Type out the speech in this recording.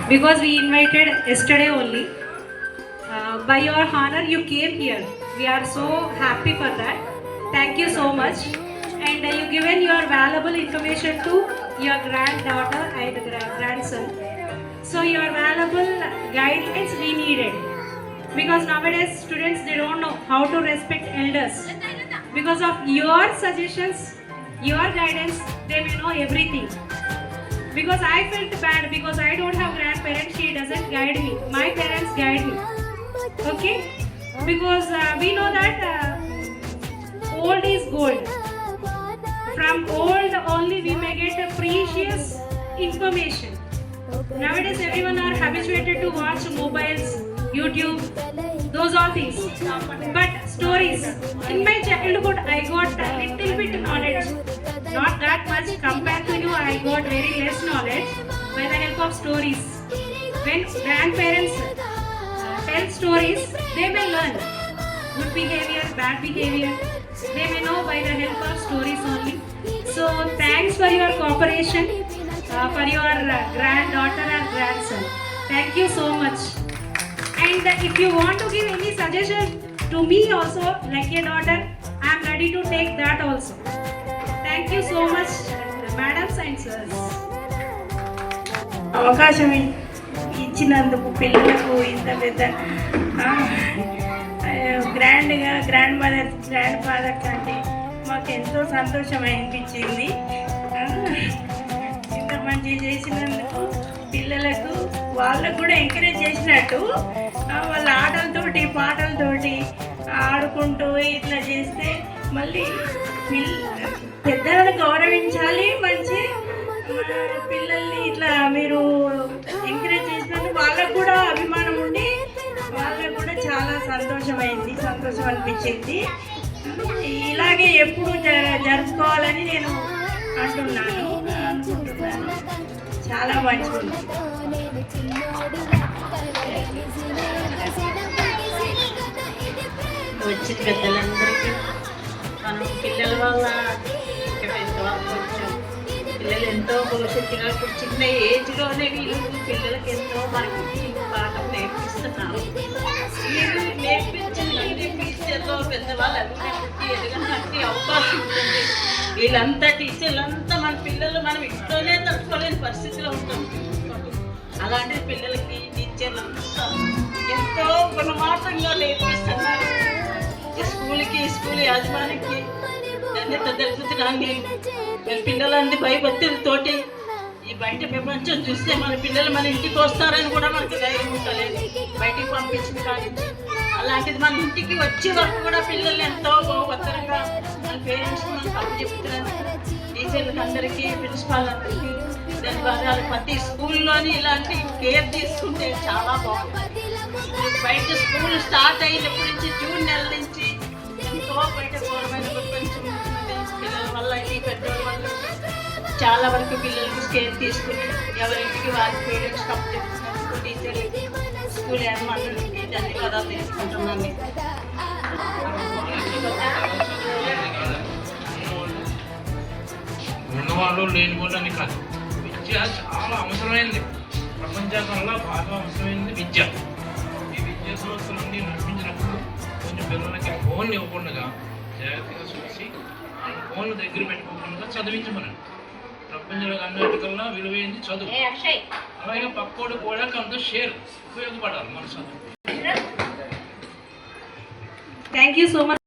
because we invited yesterday only. By your honor, you came here. We are so happy for that. Thank you so much. And you given your valuable information to your granddaughter and grandson. So your valuable guidelines we needed. Because nowadays students, they don't know how to respect elders. Because of your suggestions, your guidance, they may know everything. Because I felt bad because I don't have grandparents, she doesn't guide me. My parents guide me. Okay? Because we know that old is gold. From old only we may get a precious information. Nowadays everyone are habituated to watch mobiles, YouTube, those all things. But stories. In my childhood I got a little bit knowledge. Not that much compared to you, I got very less knowledge by the help of stories. When grandparents tell stories, they may learn good behavior, bad behavior. They may know by the help of stories only. So thanks for your cooperation for your granddaughter and grandson. Thank you so much. And if you want to give any suggestion to me also, like a daughter, I am ready to take that also. Thank you so much, madams and sirs. అవకాశం ఇచ్చినందుకు పిల్లలకు ఇంత పెద్ద grand mother grand father కంటే మాకు ఎంతో సంతోషం అనిపించింది. ఇంత మంచిగా చేసినందుకు పిల్లలకు వాళ్ళకు కూడా ఎంకరేజ్ చేసినట్టు వాళ్ళ ఆటలతోటి పాటలతోటి ఆడుకుంటూ ఇట్లా చేస్తే మళ్ళీ పెద్దలను గౌరవించాలి. మంచి పిల్లల్ని ఇట్లా మీరు ఎంకరేజ్ చేసినందుకు వాళ్ళకు కూడా అభిమానం ఉండి వాళ్ళకు కూడా చాలా సంతోషం అనిపించింది. ఇలాగే ఎప్పుడు జరుపుకోవాలని నేను అనుకుంటున్నాను. చాలా మంచిది. వచ్చిన పెద్దలందరికీ మనం పిల్లల వల్ల పిల్లలు ఎంతో భవిష్యత్తుగా ఇప్పుడు చిన్న ఏజ్లోనే వీళ్ళు పిల్లలకి ఎంతో మనకి పాఠం నేర్పిస్తున్నారు. వీళ్ళు నేర్పించండి ఫ్యూచర్లో పెద్దవాళ్ళు ఎదగడానికి అవకాశం ఉంటుంది. వీళ్ళంతా టీచర్లంతా మన పిల్లలు మనం ఇంట్లోనే తట్టుకోలేని పరిస్థితిలో ఉంటాం. అలాంటి పిల్లలకి టీచర్లంతా ఎంతో గుణమాటంగా నేర్పిస్తున్నారు. స్కూల్ యాజమానికి ధన్యత తెలుపుతున్నాను. నేను పిల్లలందరి భయభక్తులతోటి ఈ బయట ప్రపంచం చూస్తే మన పిల్లలు మన ఇంటికి వస్తారని కూడా మనకి ధైర్యం ఉండలేదు. బయటికి పంపించిన కానీ అలాంటిది మన ఇంటికి వచ్చే వరకు కూడా పిల్లలు ఎంతో భద్రంగా మన పేరెంట్స్కి మనం తప్పు చెప్తున్నాను. టీచర్లకు అందరికీ, ప్రిన్సిపాల్ అందరికీ ధన్యవాదాలు. ప్రతి స్కూల్లోని ఇలాంటి కేర్ తీసుకుంటే చాలా బాగుంటుంది. బయట స్కూల్ స్టార్ట్ అయినప్పటి నుంచి జూన్ నెల నుంచి ఎంతో బయట ఘోరమైన ప్రపంచం పిల్లల వల్ల ఈ పెద్దోళ్ళ వల్ల చాలా వరకు పిల్లలకు కేర్ తీసుకుని ఎవరింటికి వారి పేరెంట్స్ తప్పు చెప్తున్నారు. టీచర్లకి, స్కూల్ యాజమాన్యానికి ధన్యవాదాలు తెలుసుకుంటున్నాను. ఉన్నవాళ్ళు లేని వాళ్ళని కాదు, విద్య చాలా అవసరమైంది. ప్రపంచంలో బాగా అవసరమైనది విద్య. ఈ విద్యా సంస్థలన్నీ నడిపించినప్పుడు కొంచెం పిల్లలకి ఫోన్లు ఇవ్వకుండా జాగ్రత్తగా చూసి వాళ్ళ ఫోన్లు దగ్గర పెట్టుకోకుండా చదివించమనండి. ప్రపంచంలో అన్నిటికల్లా విలువైంది చదువు. అలాగే పక్కోడు కూడా కొంత షేర్ ఉపయోగపడాలి మన చదువు. Thank you so much.